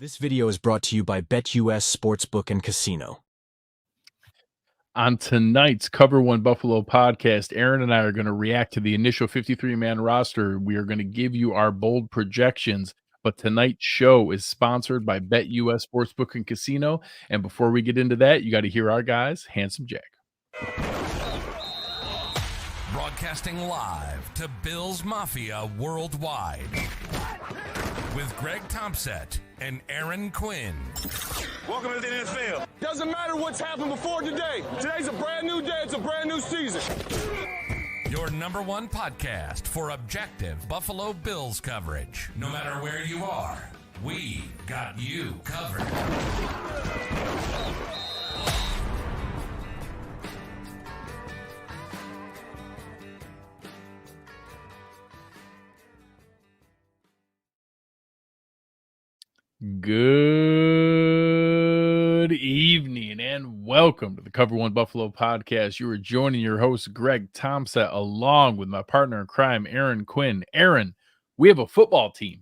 This video is brought to you by BetUS Sportsbook and Casino. On tonight's Cover One Buffalo podcast, Aaron and I are going to react to the initial 53-man roster. We are going to give you our bold projections, but tonight's show is sponsored by BetUS Sportsbook and Casino. And before we get into that, you got to hear our guys, Handsome Jack. Broadcasting live to Bills Mafia Worldwide with Greg Tompsett and Aaron Quinn. Welcome to the NFL. Doesn't matter what's happened before today. Today's a brand new day. It's a brand new season. Your number one podcast for objective Buffalo Bills coverage. No matter where you are, we got you covered. Good evening and welcome to the Cover One Buffalo podcast. You are joining your host, Greg Tompsett, along with my partner in crime, Aaron Quinn. Aaron, we have a football team.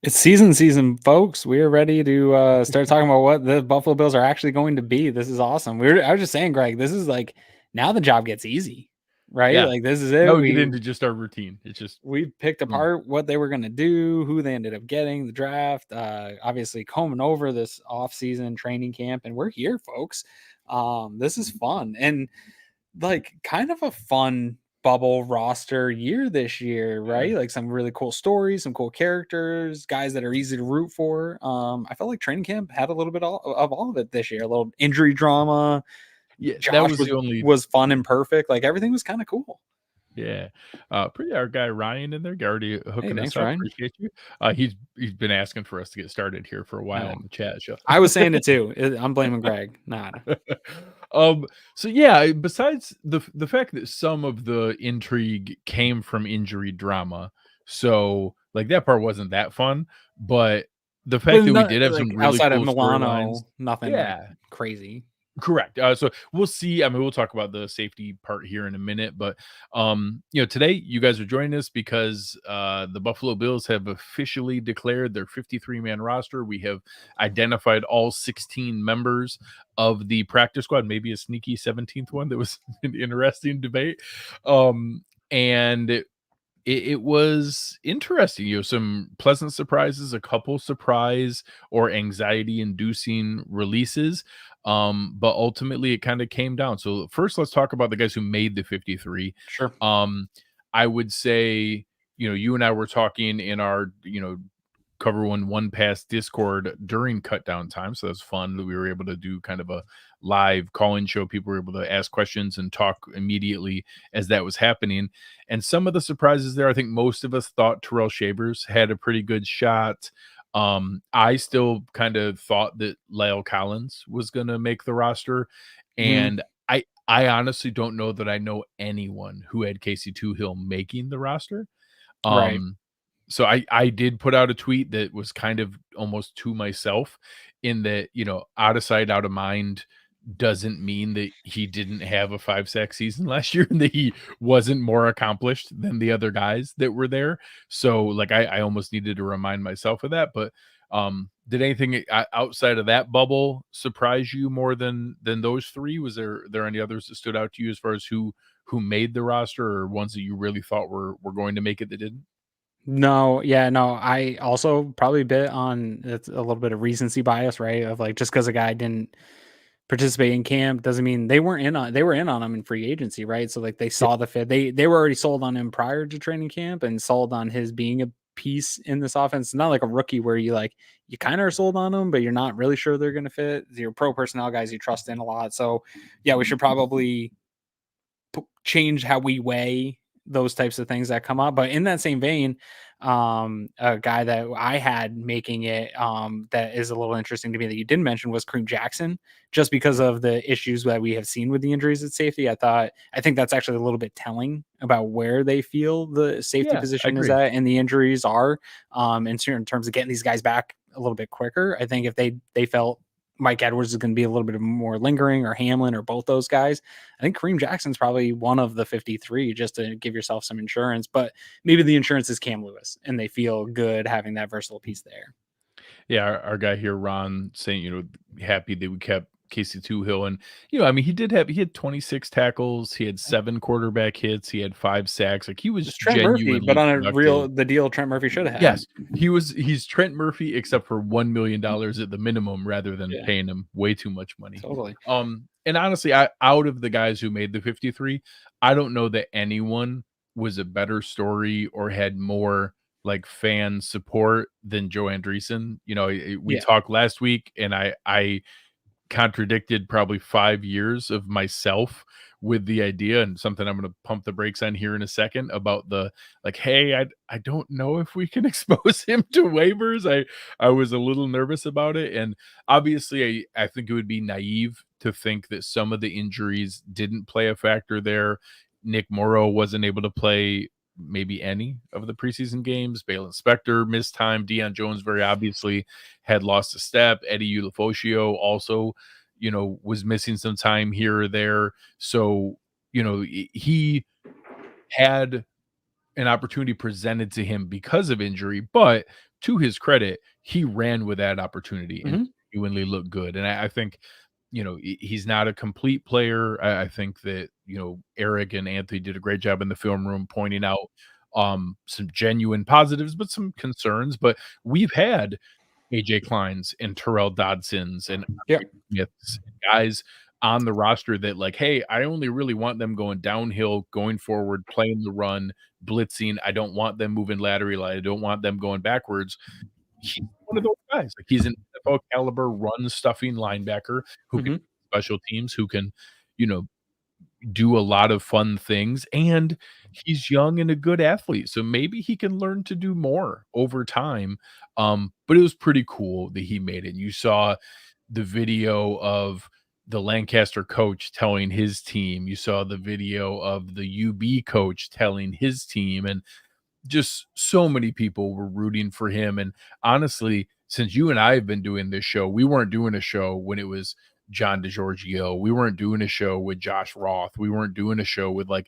It's season, folks. We are ready to start talking about what the Buffalo Bills are actually going to be. This is awesome. I was just saying, Greg, this is like now the job gets easy, right? Yeah. Like this is it. No, we get into just our routine. It's just we picked apart what they were going to do, who they ended up getting, the draft, obviously combing over this off-season training camp, and we're here, folks. This is fun and like kind of a fun bubble roster year this year, right? Like some really cool stories, some cool characters, guys that are easy to root for. I felt like training camp had a little bit of all of it this year, a little injury drama. Yeah, Josh that was the only was fun and perfect. Like everything was kind of cool. Yeah. Pretty our guy Ryan in there, already hooking us thanks, up. Ryan. Appreciate you. He's been asking for us to get started here for a while in the chat show. I was saying it too. I'm blaming Greg. Nah. So yeah, besides the fact that some of the intrigue came from injury drama, so like that part wasn't that fun, but the fact that we did have some really outside cool of Milano, storylines, nothing like crazy. correct. So we'll see. I mean, we'll talk about the safety part here in a minute, but today you guys are joining us because the Buffalo Bills have officially declared their 53-man roster. We have identified all 16 members of the practice squad, maybe a sneaky 17th one. That was an interesting debate. And it was interesting, some pleasant surprises, a couple surprise or anxiety inducing releases. But ultimately it kind of came down. So first, let's talk about the guys who made the 53. Sure. I would say, you and I were talking in our, Cover One Pass Discord during cutdown time. So that's fun that we were able to do kind of a live call-in show. People were able to ask questions and talk immediately as that was happening. And some of the surprises there, I think most of us thought Terrell Shavers had a pretty good shot. I still kind of thought that Lyle Collins was going to make the roster. And I honestly don't know that I know anyone who had Casey Toohill making the roster. Right. So I did put out a tweet that was kind of almost to myself in that, out of sight, out of mind doesn't mean that he didn't have a 5-sack season last year and that he wasn't more accomplished than the other guys that were there. So like, I almost needed to remind myself of that, but did anything outside of that bubble surprise you more than those three? Was there any others that stood out to you as far as who made the roster or ones that you really thought were going to make it that didn't? No. I also probably bit on it's a little bit of recency bias, right? Of like, just because a guy didn't participate in camp doesn't mean they were in on him in free agency, right? So like they saw the fit. They were already sold on him prior to training camp and sold on his being a piece in this offense. It's not like a rookie where you kind of are sold on them, but you're not really sure they're going to fit. Your pro personnel guys you trust in a lot. So yeah, we should probably change how we weigh those types of things that come up. But in that same vein, a guy that I had making it that is a little interesting to me that you didn't mention was Kareem Jackson, just because of the issues that we have seen with the injuries at safety. I think that's actually a little bit telling about where they feel the safety position is at and the injuries are in terms of getting these guys back a little bit quicker. I think if they felt Mike Edwards is going to be a little bit more lingering, or Hamlin, or both those guys, I think Kareem Jackson's probably one of the 53 just to give yourself some insurance. But maybe the insurance is Cam Lewis and they feel good having that versatile piece there. Yeah, our guy here, Ron, saying, happy that we kept Casey Toohill. And, I mean, he had 26 tackles, he had 7 quarterback hits, he had 5 sacks. Like, he was It's Trent Murphy, but genuinely on productive. the deal Trent Murphy should have had. Yes, he's Trent Murphy, except for $1 million at the minimum rather than paying him way too much money. Totally. And honestly, out of the guys who made the 53, I don't know that anyone was a better story or had more like fan support than Joe Andreessen. We talked last week, and I contradicted probably 5 years of myself with the idea, and something I'm going to pump the brakes on here in a second about the like, hey, I don't know if we can expose him to waivers. I was a little nervous about it, and obviously I think it would be naive to think that some of the injuries didn't play a factor there. Nick Morrow wasn't able to play maybe any of the preseason games. Balen Spector missed time. Deion Jones very obviously had lost a step. Eddie Ulofoshio also, was missing some time here or there. So, he had an opportunity presented to him because of injury, but to his credit, he ran with that opportunity and genuinely looked good. And I think, he's not a complete player. I think that, Eric and Anthony did a great job in the film room pointing out some genuine positives, but some concerns. But we've had AJ Kleins and Terrell Dodsons and Smiths, guys on the roster that like, hey, I only really want them going downhill, going forward, playing the run, blitzing. I don't want them moving laterally. I don't want them going backwards. He's one of those guys. Like, he's an NFL caliber run stuffing linebacker who can special teams, who can, do a lot of fun things, and he's young and a good athlete. So maybe he can learn to do more over time. But it was pretty cool that he made it. You saw the video of the Lancaster coach telling his team. You saw the video of the UB coach telling his team, and just so many people were rooting for him. And honestly, since you and I have been doing this show, we weren't doing a show when it was John DiGiorgio. We weren't doing a show with Josh Roth. We weren't doing a show with like,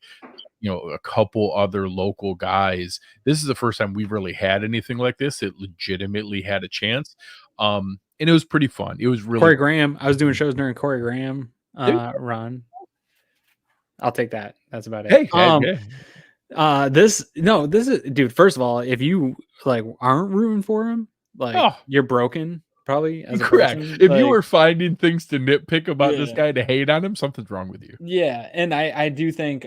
a couple other local guys. This is the first time we've really had anything like this. It legitimately had a chance. And it was pretty fun. It was really Corey Graham. I was doing shows during Corey Graham run. I'll take that. That's about it. This is, dude, first of all, if you like aren't rooting for him, like you're broken. Probably as correct. If you were finding things to nitpick about this guy to hate on him, something's wrong with you. Yeah, and I do think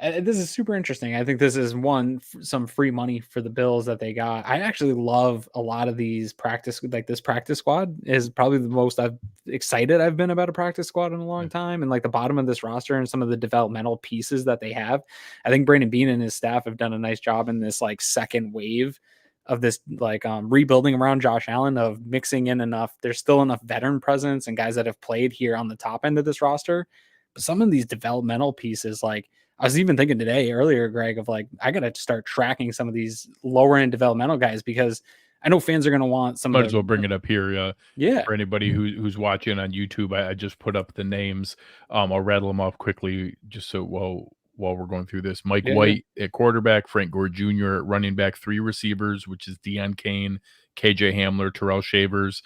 this is super interesting. I think this is some free money for the Bills that they got. I actually love a lot of these this practice squad is probably the most excited I've been about a practice squad in a long time. And like the bottom of this roster and some of the developmental pieces that they have, I think Brandon Beane and his staff have done a nice job in this like second wave of this like rebuilding around Josh Allen, of mixing in enough. There's still enough veteran presence and guys that have played here on the top end of this roster. But some of these developmental pieces, like I was even thinking today earlier, Greg, of like, I got to start tracking some of these lower end developmental guys, because I know fans are going to want some. Might as well bring it up here. For anybody who's watching on YouTube, I just put up the names. I'll rattle them off quickly just so while we're going through this. Mike White at quarterback, Frank Gore Jr. at running back, 3 receivers, which is Deion Kane, KJ Hamler, Terrell Shavers,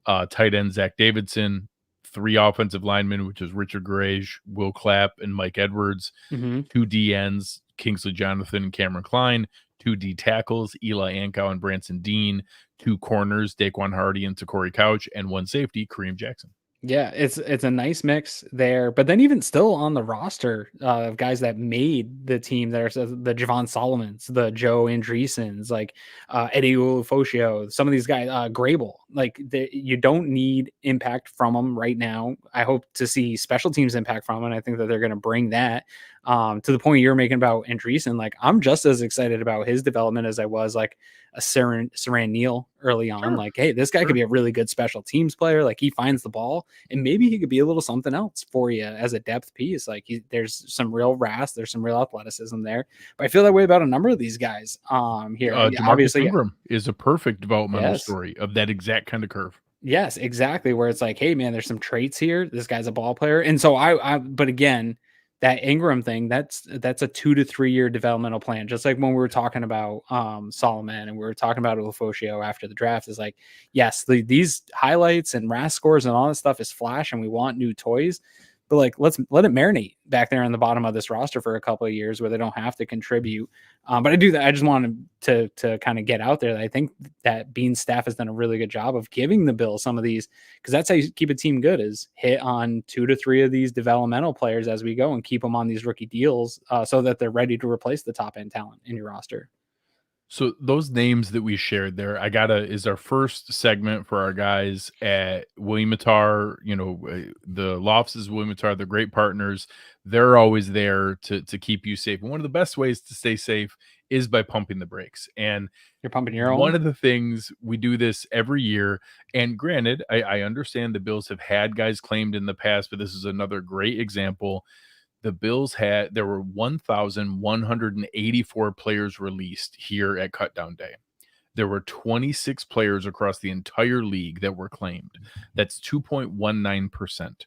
tight end Zach Davidson, 3 offensive linemen, which is Richard Garage, Will Clapp, and Mike Edwards, 2 DNs, Kingsley Jonathan and Cameron Klein, 2 D tackles, Eli Ankow and Branson Dean, 2 corners, Daquan Hardy and Takori Couch, and 1 safety, Kareem Jackson. Yeah, it's a nice mix there. But then even still on the roster of guys that made the team, there's the Javon Solomons, the Joe Andreessens, like Eddie Ulofoshio, some of these guys, Grable. Like you don't need impact from them right now. I hope to see special teams impact from them, and I think that they're going to bring that. To the point you're making about Andreessen, like I'm just as excited about his development as I was like a Saran Neal early on. Like, hey, this guy could be a really good special teams player. Like he finds the ball, and maybe he could be a little something else for you as a depth piece. Like there's some real rasp, there's some real athleticism there. But I feel that way about a number of these guys here. Obviously, Ingram is a perfect developmental story of that exact kind of curve. Yes, exactly. Where it's like, hey man, there's some traits here. This guy's a ball player. And so but again, that Ingram thing, that's a 2 to 3 year developmental plan. Just like when we were talking about Solomon and we were talking about Ufoshio after the draft, is like, yes, these highlights and RAS scores and all this stuff is flash and we want new toys, but like, let's let it marinate back there on the bottom of this roster for a couple of years where they don't have to contribute. But I do that. I just wanted to kind of get out there that I think that Beane's staff has done a really good job of giving the Bills some of these, because that's how you keep a team good, is hit on 2 to 3 of these developmental players as we go and keep them on these rookie deals so that they're ready to replace the top end talent in your roster. So those names that we shared there, is our first segment for our guys at William Mattar. The law offices, William Mattar, they're great partners. They're always there to keep you safe. And one of the best ways to stay safe is by pumping the brakes. And you're pumping your own. One of the things, we do this every year. And granted, I understand the Bills have had guys claimed in the past, but this is another great example. The Bills there were 1,184 players released here at Cutdown Day. There were 26 players across the entire league that were claimed. That's 2.19%.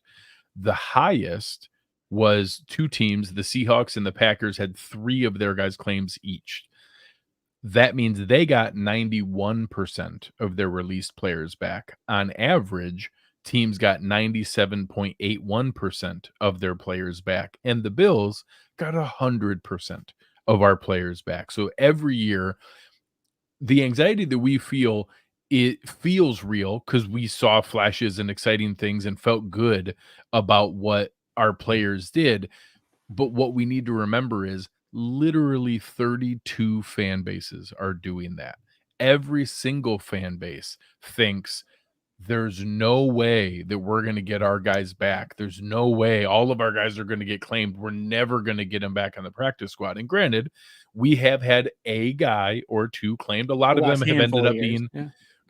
The highest was 2 teams, the Seahawks and the Packers, had 3 of their guys' claims each. That means they got 91% of their released players back. On average, teams got 97.81% of their players back, and the Bills got 100% of our players back. So every year, the anxiety that we feel, it feels real because we saw flashes and exciting things and felt good about what our players did. But what we need to remember is literally 32 fan bases are doing that. Every single fan base thinks there's no way that we're going to get our guys back. There's no way all of our guys are going to get claimed. We're never going to get them back on the practice squad. And granted, we have had a guy or 2 claimed. A lot of them have ended up being,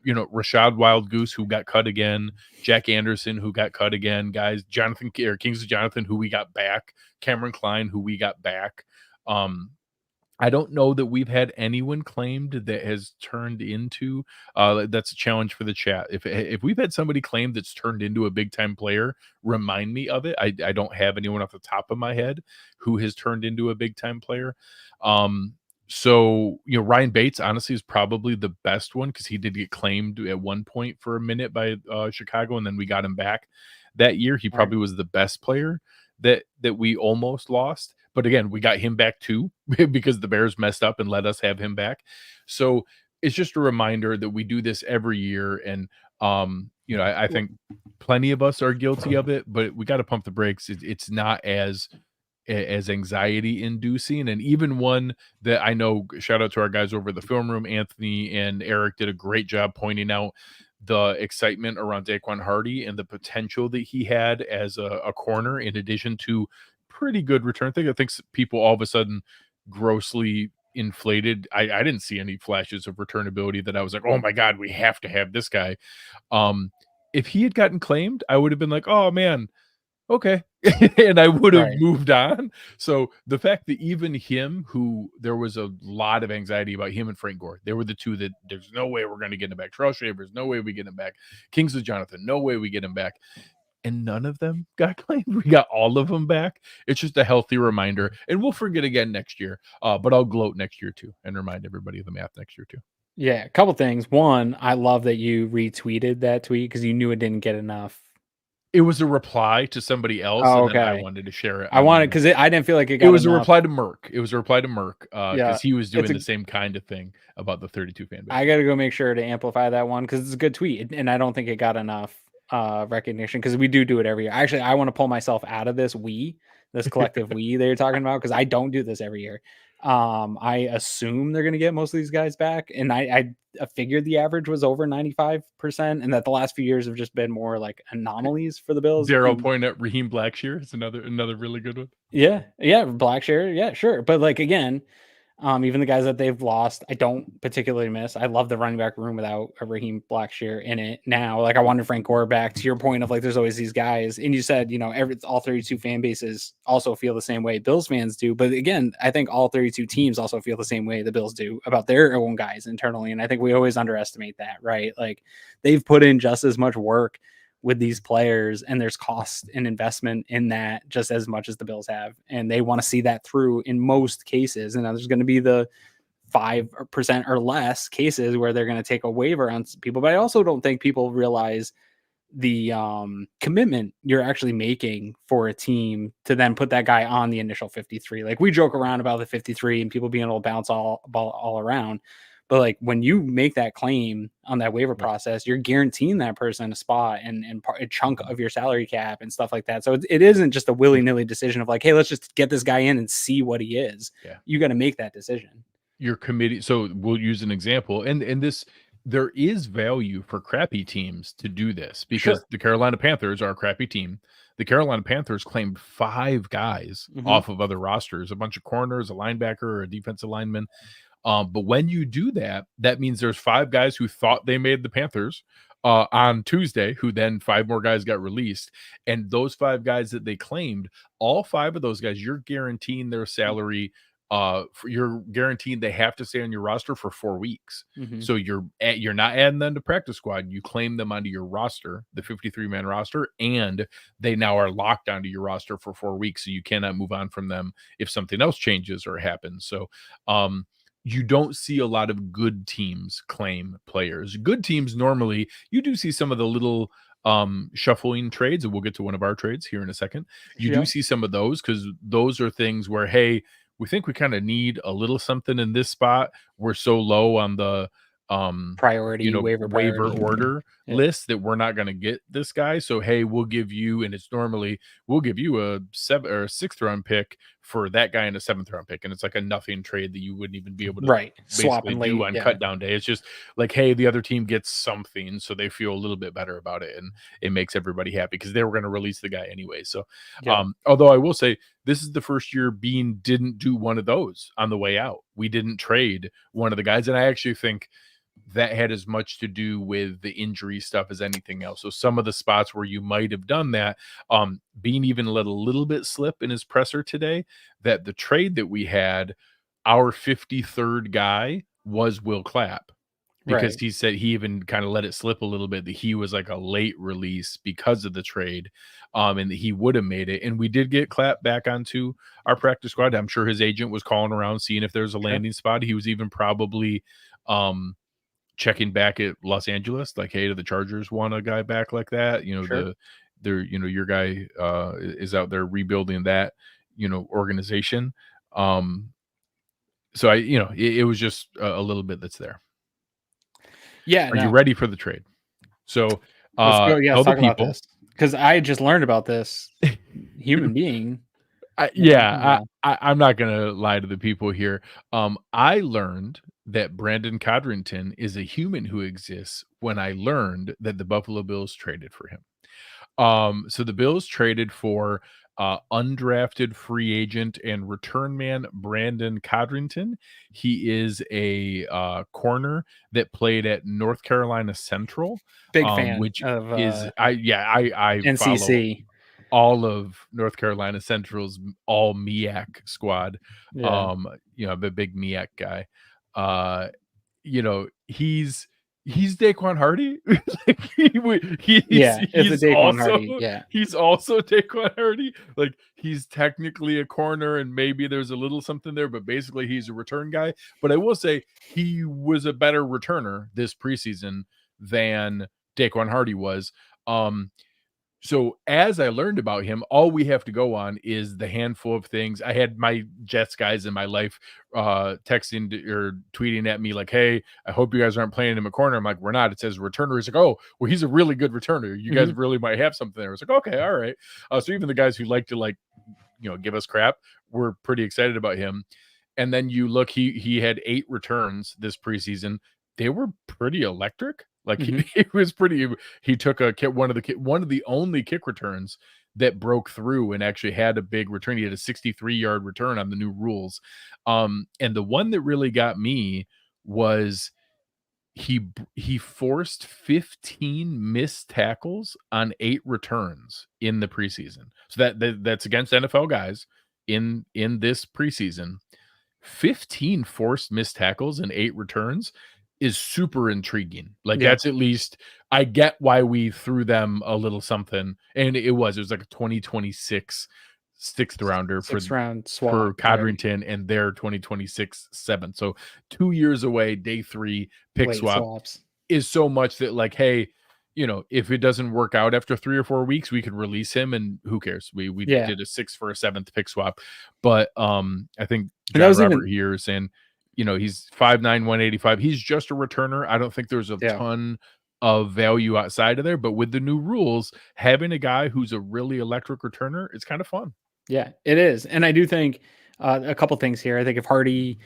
Rashad Wild Goose, who got cut again, Jack Anderson, who got cut again, guys, Kingsley Jonathan, who we got back, Cameron Klein, who we got back. I don't know that we've had anyone claimed that has turned into that's a challenge for the chat. If we've had somebody claimed that's turned into a big time player, remind me of it. I don't have anyone off the top of my head who has turned into a big time player. So Ryan Bates honestly is probably the best one because he did get claimed at one point for a minute by Chicago, and then we got him back that year. He probably was the best player that we almost lost. But again, we got him back too because the Bears messed up and let us have him back. So it's just a reminder that we do this every year. And, I think plenty of us are guilty of it, but we got to pump the brakes. It's not as anxiety inducing. And even one that I know, shout out to our guys over the film room, Anthony and Eric did a great job pointing out the excitement around Daquan Hardy and the potential that he had as a corner, in addition to pretty good return thing. I think people all of a sudden grossly inflated. I didn't see any flashes of return ability that I was like, oh my God, we have to have this guy. If he had gotten claimed, I would have been like, oh man, okay. And I would have moved on. So the fact that even him, who there was a lot of anxiety about him and Frank Gore, they were the 2 that there's no way we're going to get him back. Charles Shavers, no way we get him back. Kingsley Jonathan, no way we get him back. And none of them got claimed. We got all of them back. It's just a healthy reminder. And we'll forget again next year. But I'll gloat next year too and remind everybody of the math next year too. Yeah, a couple things. One, I love that you retweeted that tweet because you knew it didn't get enough. It was a reply to somebody else. Oh, and then okay. I wanted to share it. I wanted because I didn't feel like it got It was enough. a reply to Merck. It was a reply to Merck because he was doing the same kind of thing about the 32 fan base. I got to go make sure to amplify that one because it's a good tweet. And I don't think it got enough recognition because we do it every year. Actually, I want to pull myself out of this collective that you're talking about because I don't do this every year. I assume they're going to get most of these guys back, and I figured the average was over 95%, and that the last few years have just been more like anomalies for the Bills. Daryl pointed at Raheem Blackshear. It's another really good one. Yeah, Blackshear. Yeah, sure, but like again. Even the guys that they've lost, I don't particularly miss. I love the running back room without a Raheem Blackshear in it now. Like I wanted Frank Gore back. To your point of like, there's always these guys, and you said all 32 fan bases also feel the same way Bills fans do. But again, I think all 32 teams also feel the same way the Bills do about their own guys internally, and I think we always underestimate that, right? Like they've put in just as much work with these players, and there's cost and investment in that just as much as the Bills have. And they want to see that through in most cases. And there's going to be the 5% or less cases where they're going to take a waiver on people. But I also don't think people realize the commitment you're actually making for a team to then put that guy on the initial 53. Like, we joke around about the 53 and people being able to bounce all around. But like, when you make that claim on that waiver process, you're guaranteeing that person a spot and a chunk of your salary cap and stuff like that. So it isn't just a willy-nilly decision of like, hey, let's just get this guy in and see what he is. Yeah. You got to make that decision. Your committee. So we'll use an example, and this, there is value for crappy teams to do this, because the Carolina Panthers are a crappy team. The Carolina Panthers claimed 5 guys off of other rosters, a bunch of corners, a linebacker, or a defensive lineman. But when you do that, that means there's 5 guys who thought they made the Panthers on Tuesday, who then 5 more guys got released. And those 5 guys that they claimed, all 5 of those guys, you're guaranteeing their salary. You're guaranteed they have to stay on your roster for 4 weeks. So you're not adding them to practice squad. You claim them onto your roster, the 53-man roster, and they now are locked onto your roster for 4 weeks. So you cannot move on from them if something else changes or happens. So you don't see a lot of good teams claim players. Good teams, normally you do see some of the little shuffling trades, and we'll get to one of our trades here in a second. You do see some of those, because those are things where, hey, we think we kind of need a little something in this spot. We're so low on the priority waiver order list that we're not going to get this guy. So, hey, we'll give you, and it's normally, we'll give you a 7th or a 6th round pick for that guy and a 7th round pick. And it's like a nothing trade that you wouldn't even be able to swap and do on cut down day. It's just like, hey, the other team gets something, so they feel a little bit better about it, and it makes everybody happy because they were going to release the guy anyway. So, although I will say, this is the first year Beane didn't do one of those on the way out. We didn't trade one of the guys. And I actually think that had as much to do with the injury stuff as anything else. So some of the spots where you might have done that, Beane even let a little bit slip in his presser today that the trade that we had, our 53rd guy was Will Clapp. Because he said, he even kind of let it slip a little bit that he was like a late release because of the trade, and that he would have made it. And we did get Clapp back onto our practice squad. I'm sure his agent was calling around, seeing if there's a landing spot. He was even probably checking back at Los Angeles, like, hey, do the Chargers want a guy back like that? Your guy is out there rebuilding that, organization. So it was just a little bit that's there. Yeah. Are you ready for the trade? So let's talk about this, because I just learned about this human being. I'm not gonna lie to the people here. I learned that Brandon Codrington is a human who exists when I learned that the Buffalo Bills traded for him. So the Bills traded for undrafted free agent and return man Brandon Codrington. He is a corner that played at North Carolina Central. Big fan, which of is I NCC. All of North Carolina Central's all MEAC squad. I'm a big MEAC guy. He's Daquan Hardy. He's also Daquan Hardy. Like, he's technically a corner, and maybe there's a little something there, but basically he's a return guy. But I will say he was a better returner this preseason than Daquan Hardy was. So as I learned about him, all we have to go on is the handful of things. I had my Jets guys in my life texting or tweeting at me like, hey, I hope you guys aren't playing him a corner. I'm like, we're not. It says returner. He's like, oh, well, he's a really good returner. You guys really might have something there. It's like, okay, all right. So even the guys who like to give us crap, we're pretty excited about him. And then you look, he had 8 returns this preseason. They were pretty electric. Like, it was pretty. He took one of the only kick returns that broke through and actually had a big return. He had a 63-yard return on the new rules. And the one that really got me was he forced 15 missed tackles on 8 returns in the preseason. So that's against NFL guys in this preseason. 15 forced missed tackles and 8 returns. is super intriguing. Like Yeah. that's at least I get why we threw them a little something, and it was like a 2026 sixth rounder for 6th-round swap, for right. Codrington and their 2026 7th. So 2 years away, day 3 pick Late swap swaps. is so much that like, hey, you know, if it doesn't work out after 3 or 4 weeks, we could release him and who cares? We Yeah. did a 6th for a 7th pick swap. But I think And that John was Robert even here is saying, you know, he's 5'9", 185. He's just a returner. I don't think there's a Yeah. ton of value outside of there, but with the new rules, having a guy who's a really electric returner, it's kind of fun. Yeah, it is. And I do think a couple things here. I think if Hardy,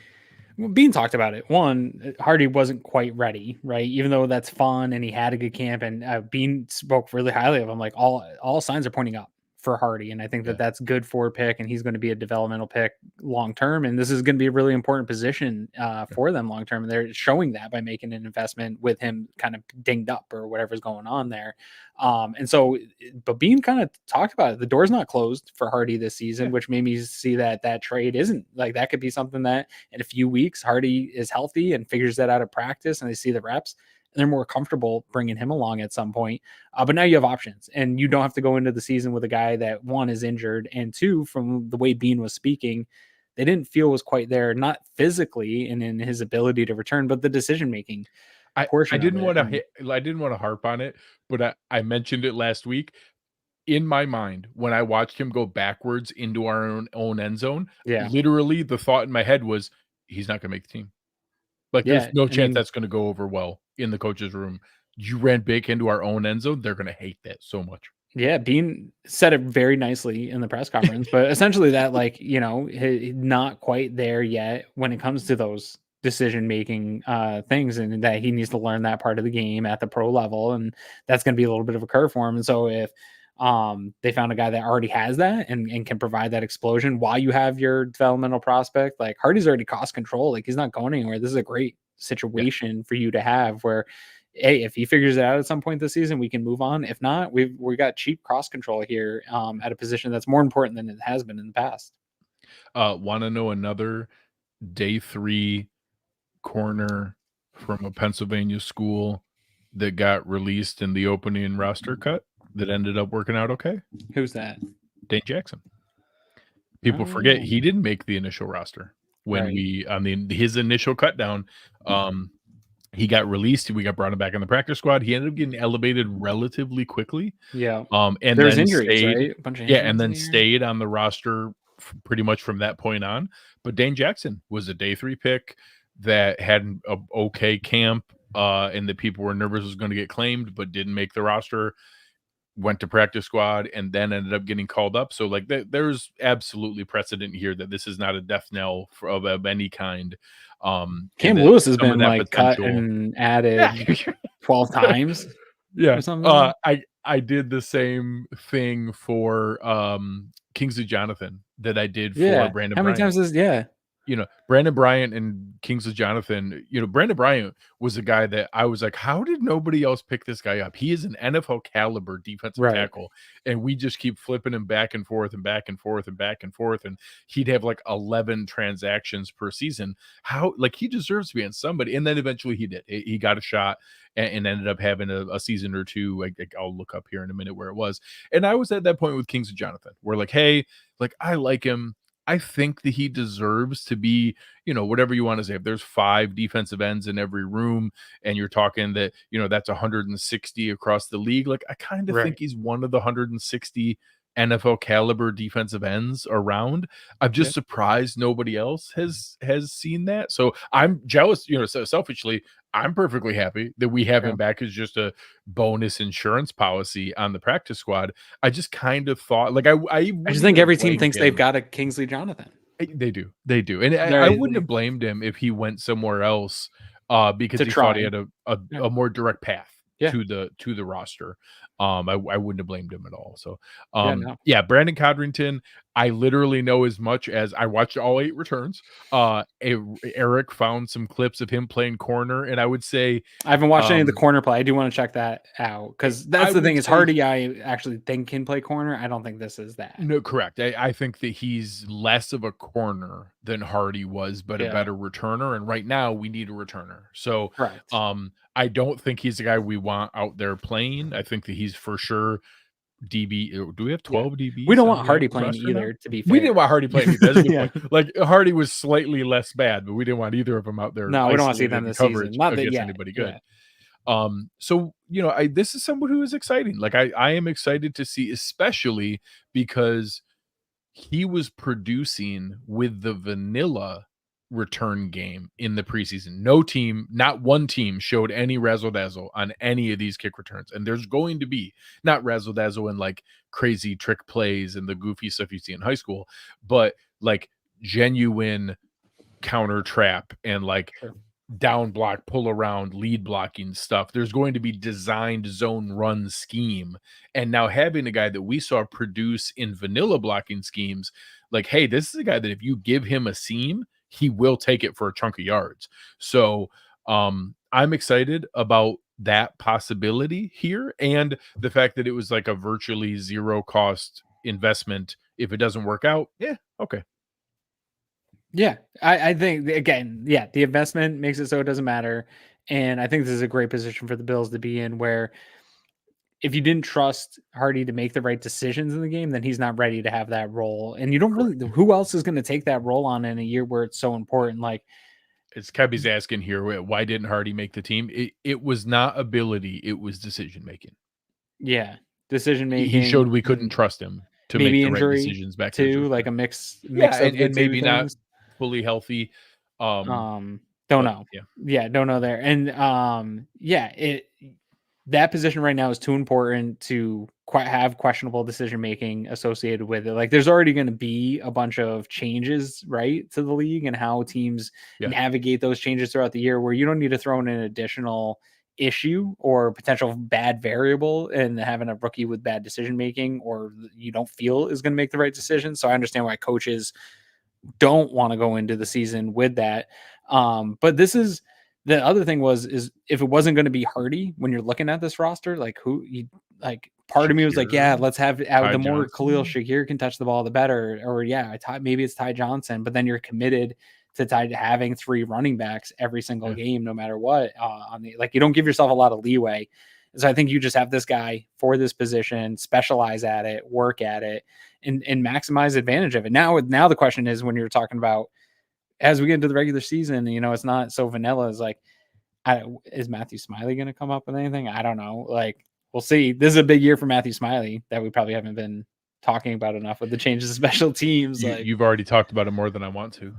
Beane talked about it. One, Hardy wasn't quite ready, right? Even though that's fun and he had a good camp, and Beane spoke really highly of him. Like all signs are pointing up for Hardy, and I think Yeah. that that's good for a pick, and he's going to be a developmental pick long term, and this is going to be a really important position for them long term. And they're showing that by making an investment with him kind of dinged up or whatever's going on there. And so, but Beane kind of talked about it. The door's not closed for Hardy this season, which made me see that that trade isn't like that could be something that in a few weeks Hardy is healthy and figures that out at practice, and they see the reps. And they're more comfortable bringing him along at some point. But now you have options, and you don't have to go into the season with a guy that, one, is injured, and two, from the way Beane was speaking, they didn't feel was quite there, not physically and in his ability to return, but the decision making portion. I didn't want to I didn't want to harp on it, but I mentioned it last week. In my mind, when I watched him go backwards into our own end zone, Yeah. literally the thought in my head was he's not going to make the team. Like there's no chance that's going to go over well in the coach's room. You ran big into our own end zone. They're going to hate that so much. Yeah, Beane said it very nicely in the press conference, but essentially that, like, you know, not quite there yet when it comes to those decision-making things, and that he needs to learn that part of the game at the pro level, and that's going to be a little bit of a curve for him. And so if they found a guy that already has that and can provide that explosion while you have your developmental prospect, like Hardy's already cost control, like he's not going anywhere. This is a great situation for you to have where, hey, if he figures it out at some point this season, we can move on. If not, we got cheap cost control here at a position that's more important than it has been in the past. Want to know another day 3 corner from a Pennsylvania school that got released in the opening roster cut that ended up working out okay? Who's that? Dane Jackson. People forget he didn't make the initial roster when we on his initial cut down. He got released. We got brought him back in the practice squad. He ended up getting elevated relatively quickly. Yeah. And there's then injuries, stayed, right? A bunch of and then stayed on the roster pretty much from that point on. But Dane Jackson was a day 3 pick that had an okay camp, and the people were nervous was going to get claimed, but didn't make the roster. Went to practice squad and then ended up getting called up. So like there's absolutely precedent here that this is not a death knell of any kind. Cam Lewis has been like cut and added 12 times. Yeah. Or something. I did the same thing for Kingsley Jonathan that I did for Brandon How many Bryant. times is You know, Brandon Bryant and Kingsley Jonathan, you know, Brandon Bryant was a guy that I was like, how did nobody else pick this guy up? He is an NFL caliber defensive tackle. And we just keep flipping him back and forth and back and forth and back and forth. And he'd have like 11 transactions per season. How, like, he deserves to be on somebody. And then eventually he did. He got a shot and ended up having a season or two. I'll look up here in a minute where it was. And I was at that point with Kingsley Jonathan. We're like, hey, like, I like him. I think that he deserves to be, you know, whatever you want to say. If there's 5 defensive ends in every room and you're talking that, you know, that's 160 across the league, like I kind of think he's one of the 160 NFL caliber defensive ends around. I'm just surprised nobody else has seen that. So I'm jealous, you know, so selfishly, I'm perfectly happy that we have him back as just a bonus insurance policy on the practice squad. I just kind of thought, like, I just think every team thinks they've got a Kingsley Jonathan. They do. And I wouldn't have blamed him if he went somewhere else because he thought he had a more direct path to the roster. I wouldn't have blamed him at all. So Brandon Codrington, I literally know as much as I watched all 8 returns. Eric found some clips of him playing corner, and I would say I haven't watched any of the corner play. I do want to check that out because that's the thing. Is Hardy, I actually think can play corner. I don't think this is that. No, correct. I think that he's less of a corner than Hardy was, but a better returner. And right now we need a returner. So, Correct. I don't think he's the guy we want out there playing. I think that he's for sure DB. Do we have 12 DBs? We don't want Hardy playing either, now? To be fair. We didn't want Hardy playing either. That's a good point. Like Hardy was slightly less bad, but we didn't want either of them out there. No, we don't want to see them this season. Not against anybody good. So this is someone who is exciting. Like I am excited to see, especially because he was producing with the vanilla return game in the preseason. No team, not one team showed any razzle dazzle on any of these kick returns. And there's going to be not razzle dazzle and like crazy trick plays and the goofy stuff you see in high school, but like genuine counter trap and like down block, pull around, lead blocking stuff. There's going to be designed zone run scheme. And now having a guy that we saw produce in vanilla blocking schemes, like, hey, this is a guy that if you give him a seam, he will take it for a chunk of yards. So I'm excited about that possibility here. And the fact that it was like a virtually zero cost investment. If it doesn't work out, yeah, okay. Yeah, I think, again, the investment makes it so it doesn't matter. And I think this is a great position for the Bills to be in, where if you didn't trust Hardy to make the right decisions in the game, then he's not ready to have that role. And you don't really, who else is going to take that role on in a year where it's so important? Like, it's Kebby's asking here, why didn't Hardy make the team? It was not ability, it was decision making. Yeah, decision making. He showed we couldn't trust him to make the right decisions back to like a mix of and maybe not fully healthy. Don't know. Don't know there. And that position right now is too important to have questionable decision making associated with it. Like, there's already going to be a bunch of changes, right, to the league and how teams navigate those changes throughout the year, where you don't need to throw in an additional issue or potential bad variable and having a rookie with bad decision making or you don't feel is going to make the right decision. So I understand why coaches don't want to go into the season with that. But this is the other thing is if it wasn't going to be Hardy when you're looking at this roster, like part of me was like, let's have the more Khalil Shakir can touch the ball, the better. Or maybe it's Ty Johnson, but then you're committed to having 3 running backs every single game, no matter what. You don't give yourself a lot of leeway. So I think you just have this guy for this position, specialize at it, work at it, and maximize advantage of it. Now the question is, when you're talking about as we get into the regular season, it's not so vanilla. It's like, is Matthew Smiley going to come up with anything? I don't know. Like, we'll see. This is a big year for Matthew Smiley that we probably haven't been talking about enough with the changes of special teams. You've already talked about it more than I want to.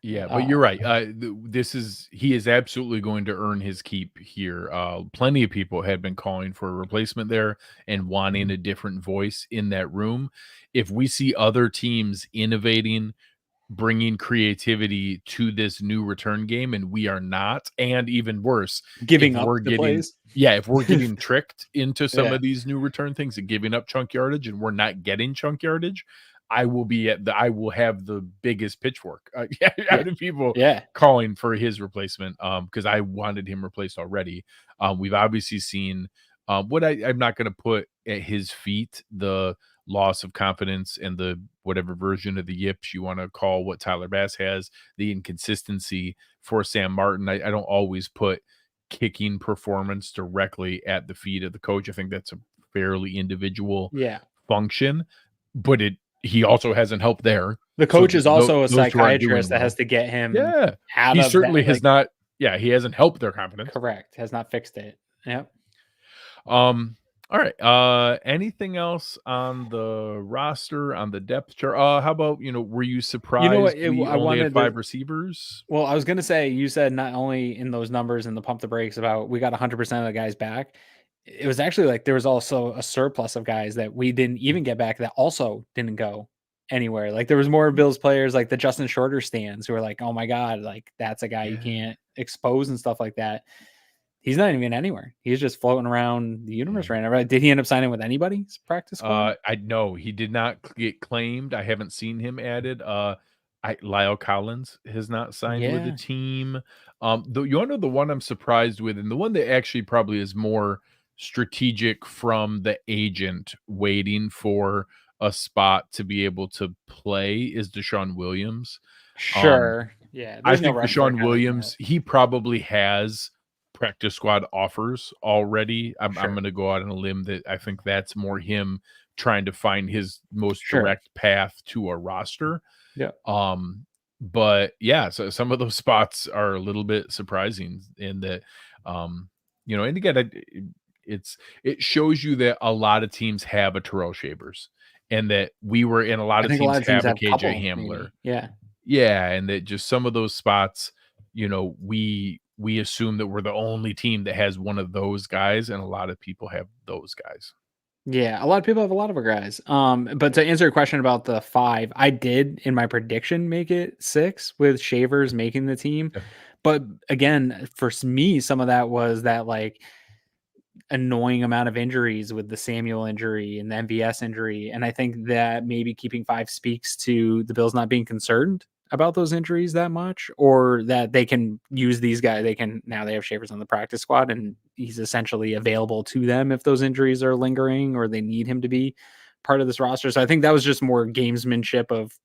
Yeah, but you're right. He is absolutely going to earn his keep here. Plenty of people had been calling for a replacement there and wanting a different voice in that room. If we see other teams innovating, bringing creativity to this new return game, and we are not, and even worse, giving up the plays. If we're getting tricked into some of these new return things and giving up chunk yardage, and we're not getting chunk yardage, I will have the biggest pitchfork out of people calling for his replacement, because I wanted him replaced already. We've obviously seen what I'm not going to put at his feet, the loss of confidence and the whatever version of the yips you want to call what Tyler Bass has, the inconsistency for Sam Martin. I don't always put kicking performance directly at the feet of the coach. I think that's a fairly individual function, but he also hasn't helped there. The coach is also a psychiatrist that has to get him out he of certainly that, has not. Yeah, he hasn't helped their confidence. Correct. Has not fixed it. Yep. All right. Anything else on the roster, on the depth chart? How about, were you surprised we only had 5 receivers? Well, I was going to say, you said not only in those numbers and the pump the brakes about we got 100% of the guys back. It was actually like there was also a surplus of guys that we didn't even get back that also didn't go anywhere. Like, there was more Bills players like the Justin Shorter stands who are like, oh my God, like that's a guy you can't expose and stuff like that. He's not even anywhere. He's just floating around the universe right now, right? Did he end up signing with anybody's practice squad? I know he did not get claimed. I haven't seen him added. Lyle Collins has not signed with the Yeah. team. You want to know the one I'm surprised with, and the one that actually probably is more strategic from the agent waiting for a spot to be able to play is Deshaun Williams. Sure. Yeah. I There's no think run for a Deshaun guy like Williams, he probably has practice squad offers already. I'm Sure. going to go out on a limb that I think that's more him trying to find his most Sure. direct path to a roster. Yeah. But yeah, so some of those spots are a little bit surprising in that, you know, and again, it shows you that a lot of teams have a Terrell Shavers, and that we were in a lot I of think a teams lot of teams have a have a couple, KJ Hamler. maybe. Yeah. Yeah, and that just some of those spots, you know, we assume that we're the only team that has one of those guys, and a lot of people have those guys. Yeah, a lot of people have a lot of our guys. But to answer your question about the 5, I did in my prediction make it 6 with Shavers making the team. Yeah. But again, for me, some of that was that like annoying amount of injuries with the Samuel injury and the MVS injury. And I think that maybe keeping 5 speaks to the Bills not being concerned about those injuries that much, or that they can use these guys. Now they have Shavers on the practice squad and he's essentially available to them if those injuries are lingering or they need him to be part of this roster. So I think that was just more gamesmanship of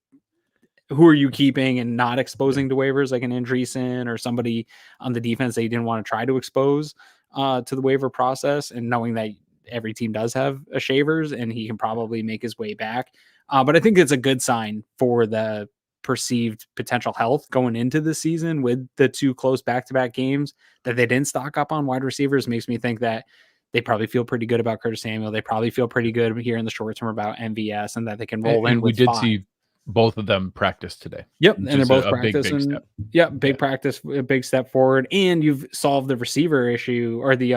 who are you keeping and not exposing to waivers, like an Andreessen or somebody on the defense that you didn't want to try to expose to the waiver process, and knowing that every team does have a Shavers and he can probably make his way back. But I think it's a good sign for the perceived potential health going into the season with the 2 close back-to-back games that they didn't stock up on wide receivers. Makes me think that they probably feel pretty good about Curtis Samuel. They probably feel pretty good here in the short term about MVS, and that they can roll in. And we with did 5. see both of them practice today. Yep, and they're both practicing. Big step. Yep, big practice, a big step forward. And you've solved the receiver issue or the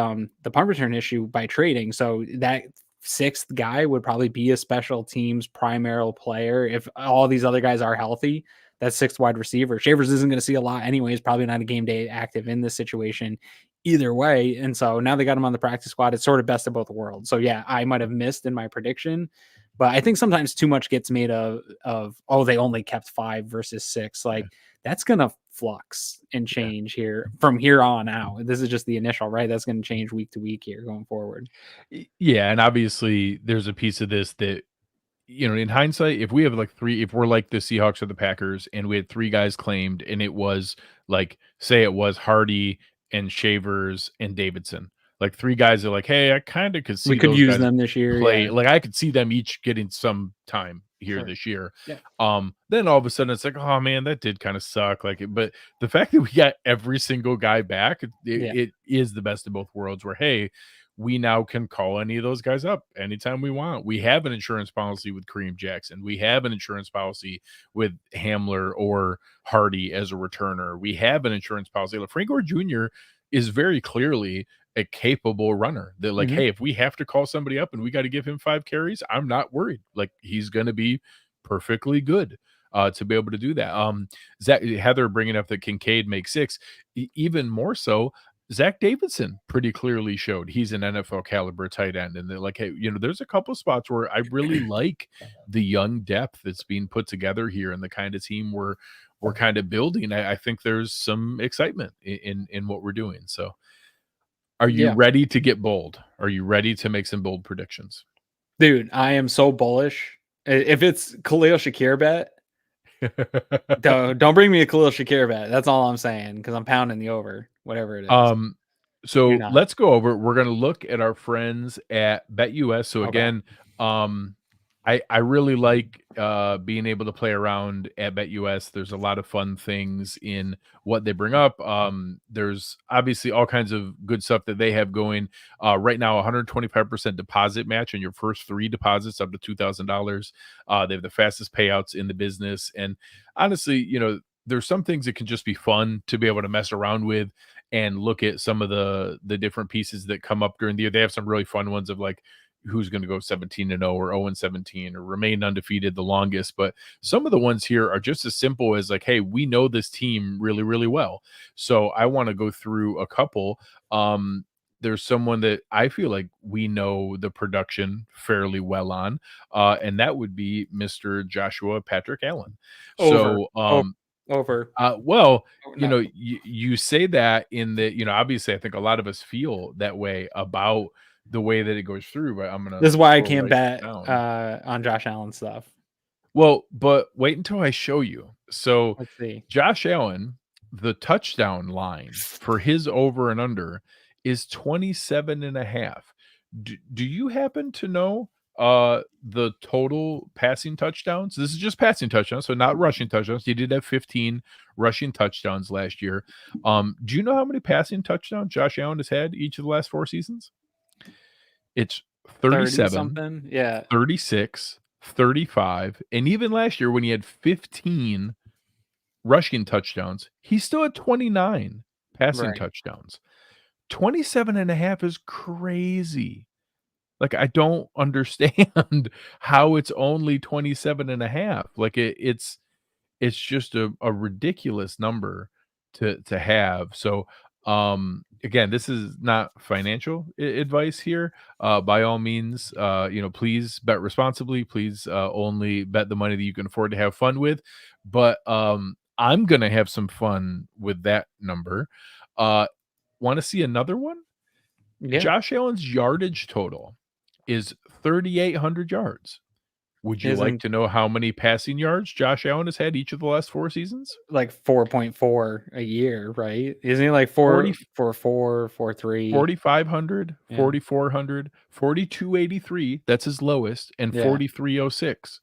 punt return issue by trading. So that 6th guy would probably be a special teams primary player if all these other guys are healthy. That 6th wide receiver. Shavers isn't going to see a lot anyways, probably not a game day active in this situation either way. And so now they got him on the practice squad. It's sort of best of both worlds. So yeah, I might have missed in my prediction, but I think sometimes too much gets made of oh, they only kept 5 versus 6. Like that's going to flux and change here from here on out. This is just the initial, right? That's going to change week to week here going forward. Yeah, and obviously there's a piece of this that, you know, in hindsight, if we have like 3, if we're like the Seahawks or the Packers and we had 3 guys claimed and it was like, say it was Hardy and Shavers and Davidson, like 3 guys are like, hey, I kind of could see we could those use guys them this year. play. Yeah. Like I could see them each getting some time here this year. Yeah. Then all of a sudden it's like, oh man, that did kind of suck. Like, but the fact that we got every single guy back, it is the best of both worlds where, hey, we now can call any of those guys up anytime we want. We have an insurance policy with Kareem Jackson. We have an insurance policy with Hamler or Hardy as a returner. We have an insurance policy. Like Frank Gore Jr. is very clearly a capable runner that like, hey, if we have to call somebody up and we got to give him 5 carries, I'm not worried. Like he's going to be perfectly good to be able to do that. Heather bringing up that Kincaid makes 6, even more so. Zach Davidson pretty clearly showed he's an NFL caliber tight end, and they're like, hey, you know, there's a couple spots where I really like the young depth that's being put together here and the kind of team we're kind of building. I think there's some excitement in what we're doing. So are you ready to get bold? Are you ready to make some bold predictions? Dude, I am so bullish. If it's Khalil Shakir bet, don't bring me a Khalil Shakir bet. That's all I'm saying, because I'm pounding the over, whatever it is. So let's go over. We're going to look at our friends at BetUS. So again, I really like being able to play around at BetUS. There's a lot of fun things in what they bring up. There's obviously all kinds of good stuff that they have going right now. 125% deposit match on your first 3 deposits up to $2,000. They have the fastest payouts in the business. And honestly, you know, there's some things that can just be fun to be able to mess around with and look at some of the different pieces that come up during the year. They have some really fun ones of like, who's going to go 17-0 or 0-17 or remain undefeated the longest. But some of the ones here are just as simple as like, hey, we know this team really, really well. So I want to go through a couple. There's someone that I feel like we know the production fairly well on, and that would be Mr. Joshua Patrick Allen. Over. So, Over. well, No. you say that in the, obviously I think a lot of us feel that way about the way that it goes through, but I'm going to. This is why I can't bet on Josh Allen stuff. Well, but wait until I show you. So Let's see. Josh Allen, the touchdown line for his over and under is 27.5. Do you happen to know the total passing touchdowns? This is just passing touchdowns, so not rushing touchdowns. He did have 15 rushing touchdowns last year. Do you know how many passing touchdowns Josh Allen has had each of the last 4 seasons? It's 37, something. Yeah. 36, 35, and even last year when he had 15 rushing touchdowns, he still had 29 passing touchdowns. 27.5 is crazy. Like, I don't understand how it's only 27.5. Like, it's just a ridiculous number to have. So again, this is not financial advice here. By all means, please bet responsibly. Please only bet the money that you can afford to have fun with. But I'm gonna have some fun with that number. Want to see another one? Yeah. Josh Allen's yardage total is 3,800 yards. Would you like to know how many passing yards Josh Allen has had each of the last 4 seasons? Like 4.4 a year, right? Isn't he like 4.4, 4.3? 4,500, 4,400, 4,283. That's his lowest, and 4,306.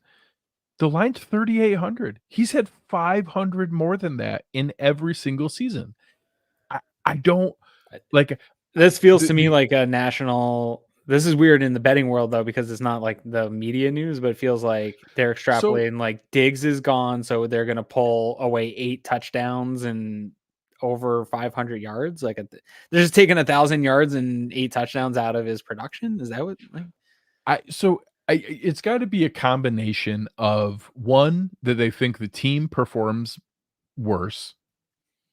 The line's 3,800. He's had 500 more than that in every single season. I don't like. This feels to me like a national. This is weird in the betting world though, because it's not like the media news, but it feels like they're extrapolating. Like Diggs is gone, so they're gonna pull away 8 touchdowns and over 500 yards. Like they're just taking 1,000 yards and 8 touchdowns out of his production. Is that what? It's got to be a combination of one, that they think the team performs worse,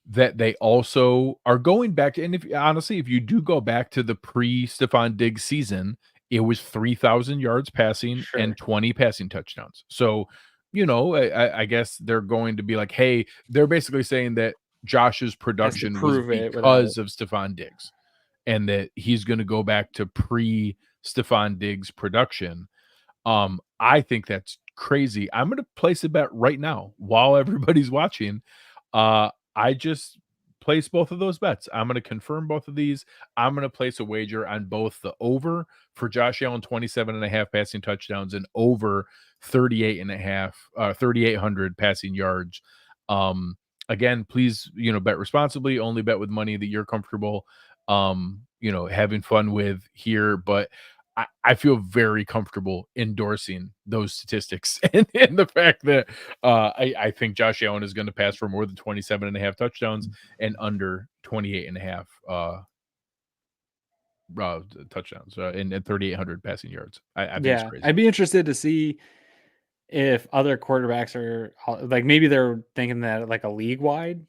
that they also are going back to, and if you do go back to the pre-Stephon Diggs season, it was 3,000 yards passing and 20 passing touchdowns. So, I guess they're going to be like, hey, they're basically saying that Josh's production was because of Stephon Diggs, and that he's going to go back to pre-Stephon Diggs production. I think that's crazy. I'm going to place a bet right now while everybody's watching. I just place both of those bets. I'm going to confirm both of these. I'm going to place a wager on both the over for Josh Allen 27.5 passing touchdowns and over 3,800 passing yards. Again, please, bet responsibly. Only bet with money that you're comfortable, having fun with here. But I feel very comfortable endorsing those statistics and the fact that I think Josh Allen is going to pass for more than 27.5 touchdowns and under 28.5 touchdowns and 3,800 passing yards. I think it's crazy. I'd be interested to see if other quarterbacks are like, maybe they're thinking that like a league wide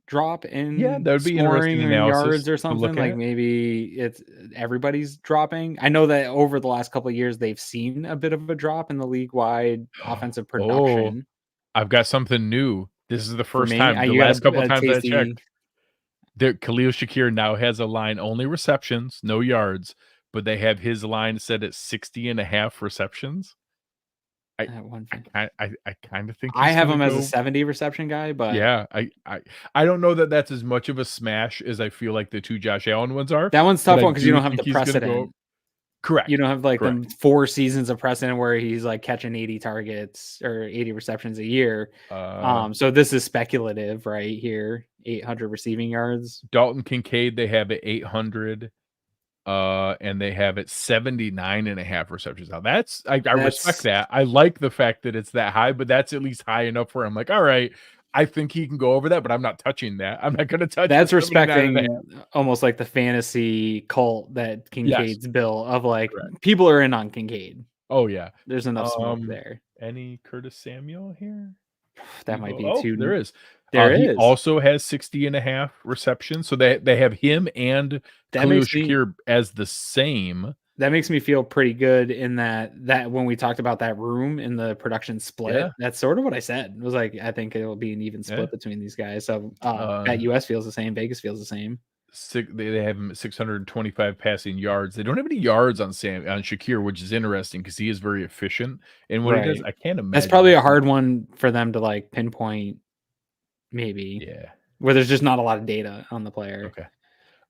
drop in that would be scoring interesting or yards or something. Like maybe it's everybody's dropping. I know that over the last couple of years they've seen a bit of a drop in the league wide offensive production. I've got something new. This is the first time. The last couple of times I checked, Khalil Shakir now has a line only receptions, no yards, but they have his line set at 60.5 receptions. I kind of think I have him as a 70 reception guy, but I don't know that that's as much of a smash as I feel like the 2 Josh Allen ones are. That one's tough one because you don't have the precedent. Correct. You don't have like the 4 seasons of precedent where he's like catching 80 targets or 80 receptions a year. So this is speculative right here. 800 receiving yards. Dalton Kincaid, they have it 800. And they have it 79.5 receptions. Now I respect that. I like the fact that it's that high, but that's at least high enough where I'm like, all right, I think he can go over that, but I'm not touching that. I'm not going to touch. That's the 79.5. respecting almost like the fantasy cult that Kincaid's bill of like Correct. people are in on Kincaid. Oh yeah, There's enough smoke there. Any Curtis Samuel here? That might be too. There is. There He is. also has 60.5 receptions. So they have him and Khalil Shakir as the same. That makes me feel pretty good in that when we talked about that room in the production split, that's sort of what I said. It was like, I think it will be an even split between these guys. So BetUS feels the same. Vegas feels the same. They have him at 625 passing yards. They don't have any yards on Shakir, which is interesting because he is very efficient in what he does. I can't imagine. That's probably a hard one for them to like pinpoint, maybe. Yeah. Where there's just not a lot of data on the player. Okay.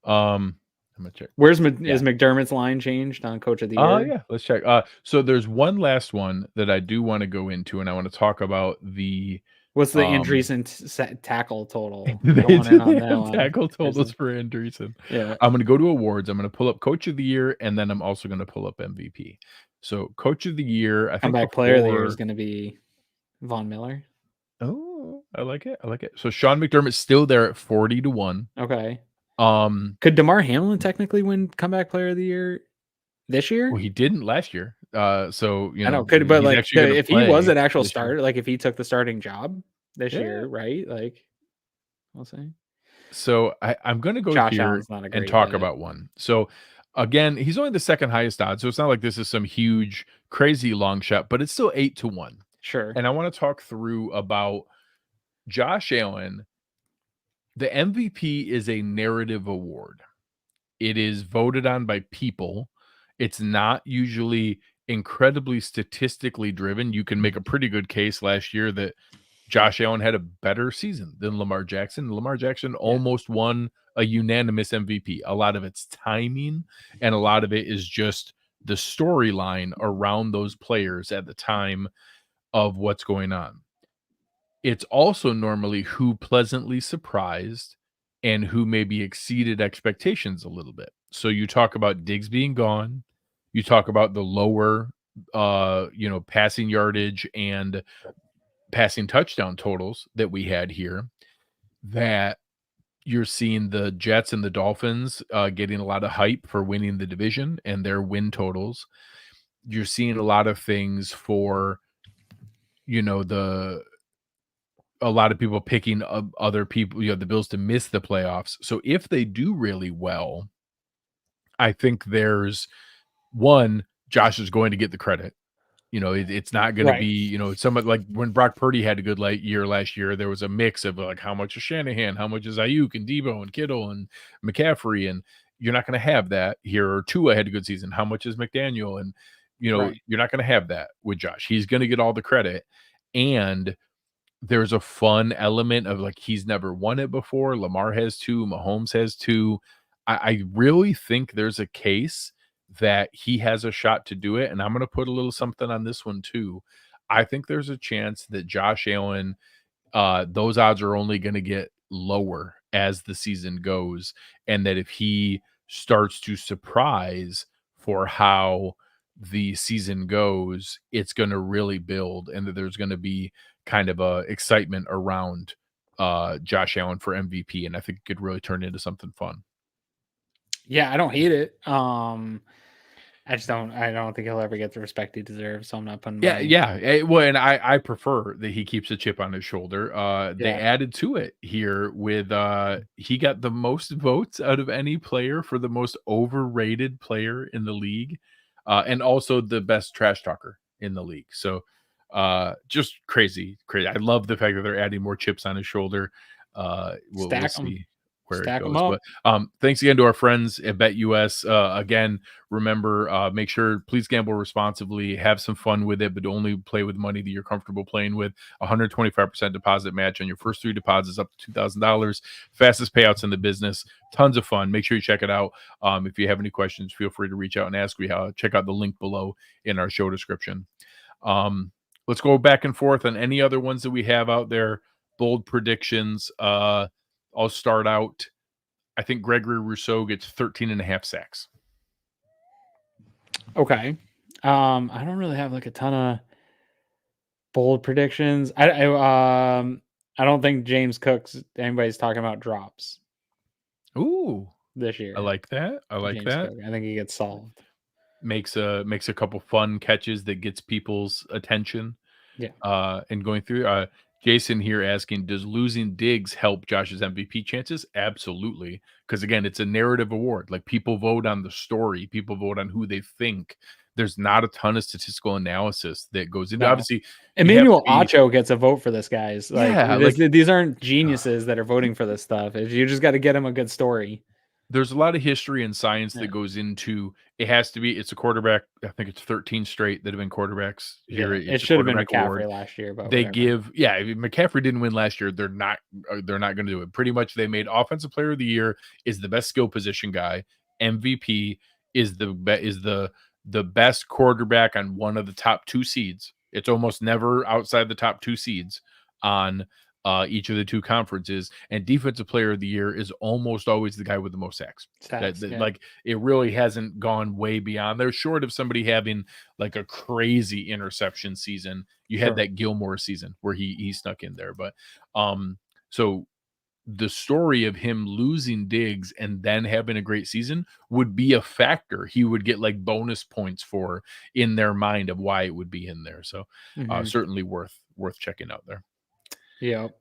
I'm gonna check. Is McDermott's line changed on Coach of the Year? Yeah, let's check. So there's one last one that I do want to go into, and I want to talk about the. What's the Andreessen tackle total? Tackle totals for Andreessen. Yeah. I'm going to go to awards. I'm going to pull up Coach of the Year, and then I'm also going to pull up MVP. So Coach of the Year, I think comeback player of the year is going to be Von Miller. Oh, I like it. So Sean McDermott's still there at 40-1. Okay. Could DeMar Hamlin technically win comeback player of the year this year? Well, he didn't last year. So I know, but like if he was an actual starter, like if he took the starting job this year, right? Like, I'll say. So I'm going to go here and talk about one. So again, he's only the second highest odds, so it's not like this is some huge, crazy long shot, but it's still 8-1. Sure. And I want to talk through about Josh Allen. The MVP is a narrative award. It is voted on by people. It's not usually incredibly statistically driven. You can make a pretty good case last year that Josh Allen had a better season than Lamar Jackson. Lamar Jackson almost won a unanimous MVP. A lot of it's timing, and a lot of it is just the storyline around those players at the time of what's going on. It's also normally who pleasantly surprised and who maybe exceeded expectations a little bit. So you talk about Diggs being gone. You talk about the lower, passing yardage and passing touchdown totals that we had here, that you're seeing the Jets and the Dolphins getting a lot of hype for winning the division and their win totals. You're seeing a lot of things for, a lot of people picking other people, the Bills to miss the playoffs. So if they do really well, I think there's one, Josh is going to get the credit. It's not going to be, somebody like when Brock Purdy had a good year last year, there was a mix of like how much is Shanahan, how much is Ayuk and Debo and Kittle and McCaffrey, and you're not going to have that here. Or Tua had a good season. How much is McDaniel? And you're not going to have that with Josh. He's going to get all the credit, and there's a fun element of like he's never won it before. Lamar has 2, Mahomes has 2. I really think there's a case that he has a shot to do it. And I'm going to put a little something on this one too. I think there's a chance that Josh Allen, those odds are only going to get lower as the season goes. And that if he starts to surprise for how the season goes, it's going to really build, and that there's going to be kind of a excitement around Josh Allen for MVP. And I think it could really turn into something fun. Yeah, I don't hate it. I don't think he'll ever get the respect he deserves, so I'm not putting well, and I prefer that he keeps a chip on his shoulder. They added to it here with he got the most votes out of any player for the most overrated player in the league, and also the best trash talker in the league. So just crazy. I love the fact that they're adding more chips on his shoulder. We'll see where it goes. But thanks again to our friends at BetUS. Again, remember, make sure, please gamble responsibly, have some fun with it, but only play with money that you're comfortable playing with. 125% deposit match on your first 3 deposits up to $2,000. Fastest payouts in the business. Tons of fun. Make sure you check it out. If you have any questions, feel free to reach out and ask me how. Check out the link below in our show description. Let's go back and forth on any other ones that we have out there. Bold predictions. I'll start out. I think Gregory Rousseau gets 13.5 sacks. Okay. I don't really have like a ton of bold predictions. I'm I don't think James Cook's anybody's talking about drops Ooh, this year. I like that. I like James that. Cook. I think he gets solved. Makes a couple fun catches that gets people's attention. Yeah. And going through. Jason here asking, does losing Diggs help Josh's MVP chances? Absolutely, because again, it's a narrative award. Like people vote on the story, people vote on who they think. There's not a ton of statistical analysis that goes into. No. Obviously, you have Emmanuel to be- Acho gets a vote for this, guys. Like, Yeah, these aren't geniuses that are voting for this stuff. You just got to get him a good story. there's a lot of history and science Yeah. that goes into it. Has to be. It's a quarterback. I think it's 13 straight that have been quarterbacks here. Yeah, It's it should have been quarterback McCaffrey award. last year, but They whatever. give, yeah. If McCaffrey didn't win last year, they're not going to do it. Pretty much, they made offensive player of the year is the best skill position guy. MVP is the best quarterback on one of the top 2 seeds. It's almost never outside the top 2 seeds on each of the 2 conferences. And defensive player of the year is almost always the guy with the most sacks. Yeah. Like it really hasn't gone way beyond. They're short of somebody having like a crazy interception season. You had that Gilmore season where he snuck in there, but so the story of him losing Diggs and then having a great season would be a factor. He would get like bonus points for in their mind of why it would be in there. So certainly worth checking out there. Yep.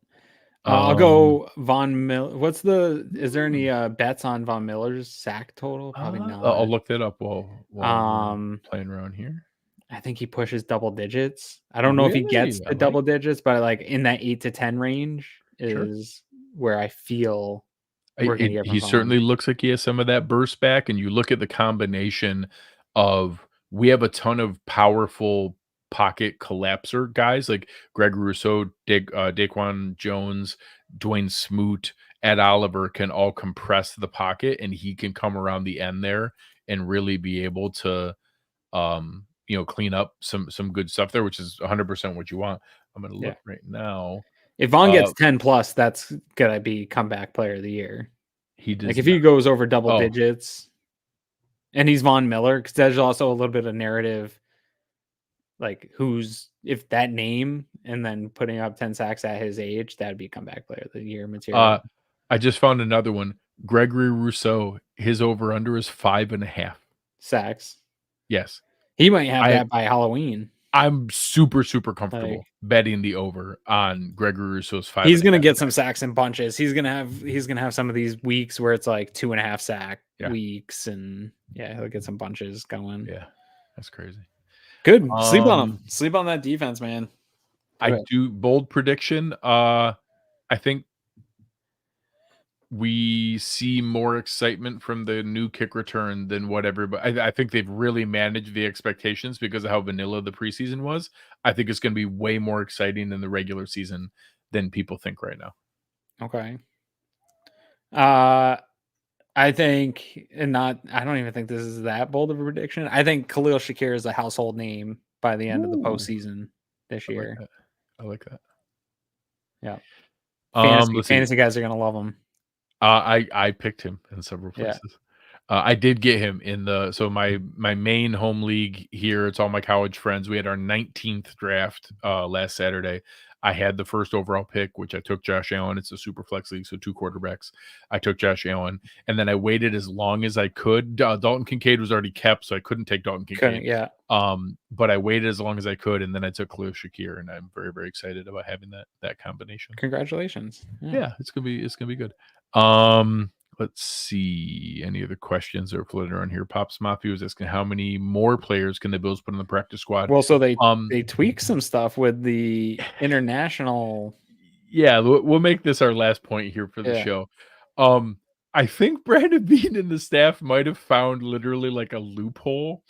I'll go Von Miller. Is there any bets on Von Miller's sack total? Probably not. I'll look that up while we're playing around here. I think he pushes double digits. I don't know if he gets the double digits, but like in that 8 to 10 range is where I feel we're going to get. He certainly looks like he has some of that burst back, and you look at the combination of we have a ton of powerful pocket collapser guys like Greg Rousseau, Daquan Jones, Dwayne Smoot, Ed Oliver can all compress the pocket, and he can come around the end there and really be able to clean up some good stuff there, which is 100% what you want. I'm going to look right now. If Vaughn gets 10 plus, that's going to be comeback player of the year. He does. Like if he goes over double digits and he's Von Miller, because there's also a little bit of narrative. Like if that name and then putting up 10 sacks at his age, that'd be comeback player of the year material. I just found another one. Gregory Rousseau, his over under is 5.5 sacks. Yes. He might have that by Halloween. I'm super comfortable betting the over on Gregory Rousseau's 5. He's gonna get some sacks in bunches. He's gonna have some of these weeks where it's like 2.5 sack weeks, and he'll get some bunches going. Yeah, that's crazy. Good. Sleep on him. Sleep on that defense, man. I do bold prediction. I think we see more excitement from the new kick return than whatever, but I think they've really managed the expectations because of how vanilla the preseason was. I think it's going to be way more exciting in the regular season than people think right now. Okay. I think, I don't even think this is that bold of a prediction. I think Khalil Shakir is a household name by the end of the postseason this year. I like that. Yeah. Fantasy guys are going to love him. I picked him in several places. I did get him in my main home league here. It's all my college friends. We had our 19th draft last Saturday. I had the first overall pick, which I took Josh Allen. It's a super flex league, so 2 quarterbacks. I took Josh Allen, and then I waited as long as I could. Dalton Kincaid was already kept, so I couldn't take Dalton Kincaid. But I waited as long as I could, and then I took Khalil Shakir, and I'm very, very excited about having that combination. Congratulations! Yeah, it's gonna be good. Let's see. Any other questions that are floating around here? Pops Mafia was asking how many more players can the Bills put on the practice squad? Well, so they tweak some stuff with the international. Yeah, we'll make this our last point here for the show. I think Brandon Beane and the staff might have found literally like a loophole.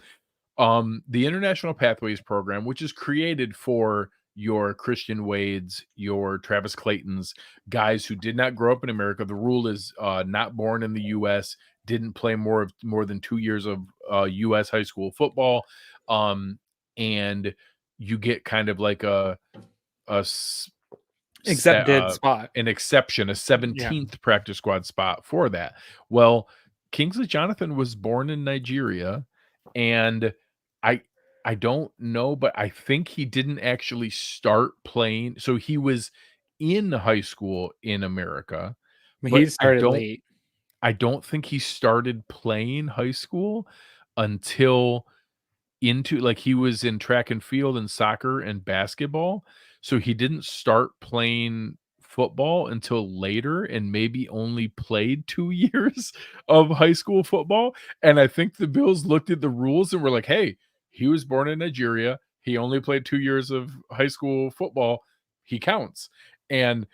The International Pathways program, which is created for your Christian Wades, your Travis Claytons, guys who did not grow up in America. The rule is not born in the U.S., didn't play more than 2 years of U.S. high school football, and you get kind of like an exception, a 17th practice squad spot for that. Well, Kingsley Jonathan was born in Nigeria, and I don't know, but I think he didn't actually start playing. So he was in high school in America. He But started late. I don't think he started playing high school until into like he was in track and field and soccer and basketball. So he didn't start playing football until later and maybe only played 2 years of high school football. And I think the Bills looked at the rules and were like, hey, he was born in Nigeria. He only played 2 years of high school football. He counts. And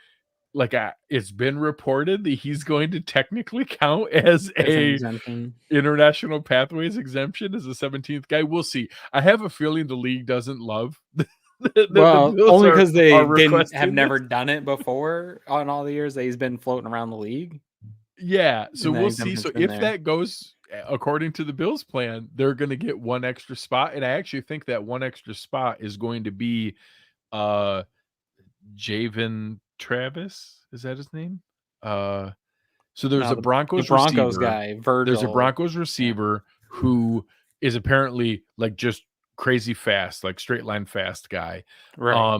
like it's been reported that he's going to technically count as As an a exemption. international pathways exemption as a 17th guy. We'll see. I have a feeling the league doesn't love Well, only because they have requesting never this. done it before on all the years that he's been floating around the league. Yeah, so And the we'll see. exemption's So been if there. that goes according to the Bills plan, they're going to get one extra spot, and I actually think that one extra spot is going to be Javon Travis. Is that his name? So there's No, a the Broncos Broncos receiver. guy, Virgil. There's a Broncos receiver who is apparently like just crazy fast, like straight line fast guy. Right.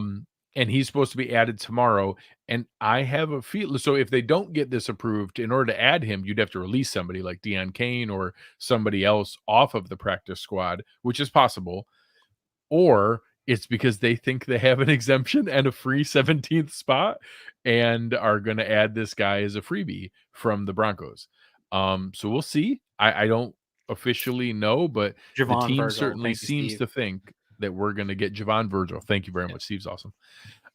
And he's supposed to be added tomorrow. And I have a feel. So if they don't get this approved, in order to add him, you'd have to release somebody like Deion Kane or somebody else off of the practice squad, which is possible. Or it's because they think they have an exemption and a free 17th spot and are going to add this guy as a freebie from the Broncos. So we'll see. I don't officially know, but Javon the team Virgil. certainly Thank you, seems Steve. to think that we're going to get Javon Virgil. Thank you very much. Steve's awesome.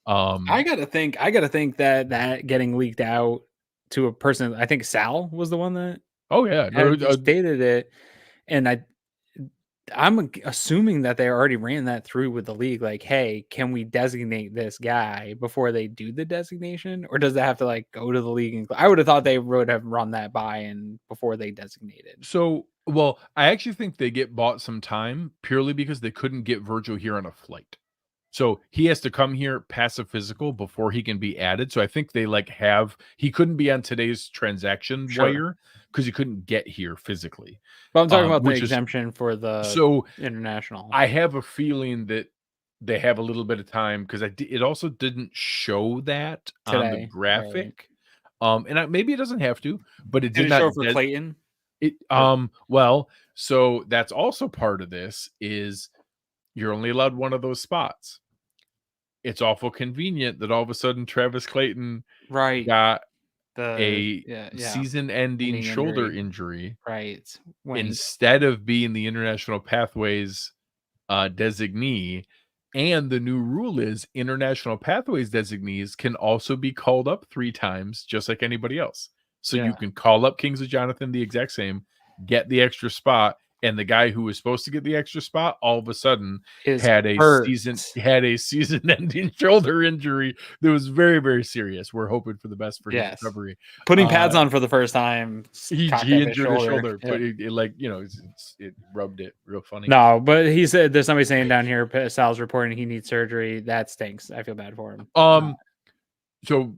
I gotta think that getting leaked out to a person. I think Sal was the one that Oh yeah, stated it, and I'm assuming that they already ran that through with the league. Like, hey, can we designate this guy before they do the designation, or does that have to like go to the league? And I would have thought they would have run that by and before they designated. So, well, I actually think they get bought some time purely because they couldn't get Virgil here on a flight. So he has to come here, pass a physical before he can be added. So I think they he couldn't be on today's transaction wire because he couldn't get here physically. But I'm talking about the exemption for the international. I have a feeling that they have a little bit of time because it also didn't show that on the graphic. Right. And maybe it doesn't have to, but it did not show for Clayton. Well, so that's also part of this is you're only allowed one of those spots. It's awful convenient that all of a sudden Travis Clayton got a season-ending shoulder injury. Right. Instead of being the international pathways designee. And the new rule is international pathways designees can also be called up 3 times, just like anybody else. So you can call up Kingsley Jonathan the exact same, get the extra spot, and the guy who was supposed to get the extra spot all of a sudden had a season-ending shoulder injury that was very, very serious. We're hoping for the best for his recovery. Putting pads on for the first time, he injured his shoulder, but it rubbed it real funny. No, but he said there's somebody saying down here, Sal's reporting he needs surgery. That stinks. I feel bad for him. So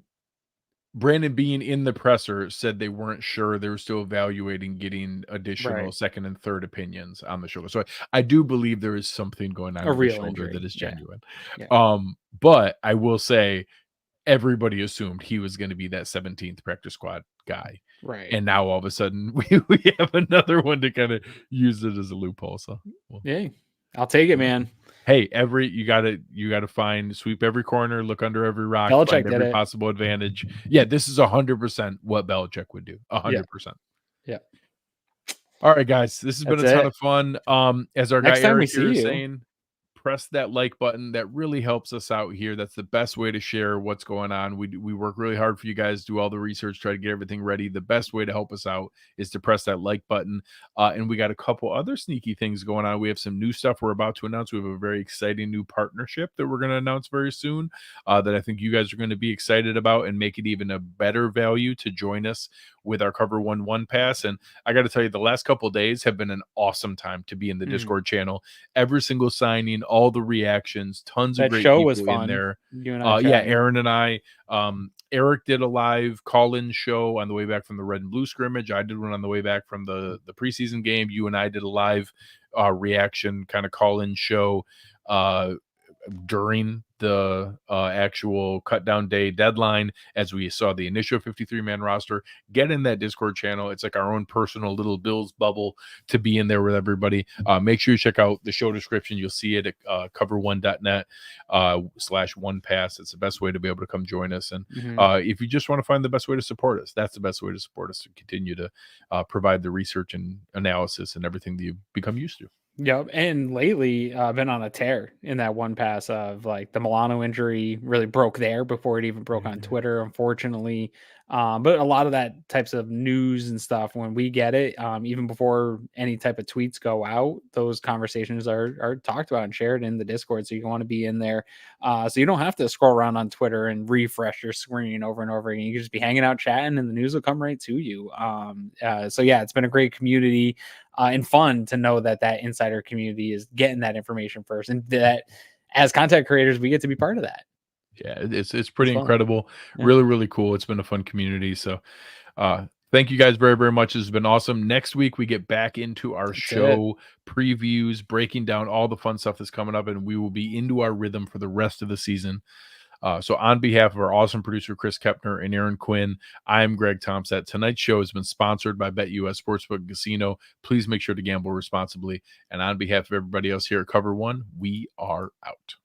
Brandon Beane in the presser said they weren't sure. They were still evaluating getting additional second and third opinions on the shoulder. So I do believe there is something going on with the shoulder that is genuine. Yeah. But I will say everybody assumed he was going to be that 17th practice squad guy. Right. And now all of a sudden we have another one to kind of use it as a loophole. So yeah, I'll take it, man. Hey, you gotta sweep every corner, look under every rock, Belichick find every possible advantage. Yeah, this is 100% what Belichick would do. 100%. Yeah. All right, guys, this has been a ton of fun. As our Next guy time Eric here is saying, press that like button. That really helps us out here. That's the best way to share what's going on. We work really hard for you guys, do all the research, try to get everything ready. The best way to help us out is to press that like button. And we got a couple other sneaky things going on. We have some new stuff we're about to announce. We have a very exciting new partnership that we're going to announce very soon that I think you guys are going to be excited about and make it even a better value to join us with our Cover 1 Pass. And I got to tell you, the last couple of days have been an awesome time to be in the Discord channel. Every single signing, all the reactions, tons of great show people was fun. in there. You and I Aaron and I. Eric did a live call-in show on the way back from the Red and Blue scrimmage. I did one on the way back from the preseason game. You and I did a live reaction kind of call-in show during the actual cut down day deadline, as we saw the initial 53-man roster, get in that Discord channel. It's like our own personal little Bills bubble to be in there with everybody. Make sure you check out the show description. You'll see it at cover1.net /1pass. It's the best way to be able to come join us. And if you just want to find the best way to support us, that's the best way to support us, to continue to provide the research and analysis and everything that you've become used to. Yep. And lately, I've been on a tear in that one pass of like the Milano injury really broke there before it even broke on Twitter, unfortunately. But a lot of that types of news and stuff, when we get it, even before any type of tweets go out, those conversations are talked about and shared in the Discord. So you want to be in there. So you don't have to scroll around on Twitter and refresh your screen over and over again. You can just be hanging out chatting and the news will come right to you. So yeah, it's been a great community. And fun to know that insider community is getting that information first, and that as content creators, we get to be part of that. Yeah, it's pretty It's incredible. Yeah. Really, really cool. It's been a fun community. So thank you guys very, very much. This has been awesome. Next week, we get back into our show previews, breaking down all the fun stuff that's coming up, and we will be into our rhythm for the rest of the season. So on behalf of our awesome producer, Chris Kepner and Aaron Quinn, I'm Greg Tompsett. Tonight's show has been sponsored by BetUS Sportsbook and Casino. Please make sure to gamble responsibly. And on behalf of everybody else here at Cover One, we are out.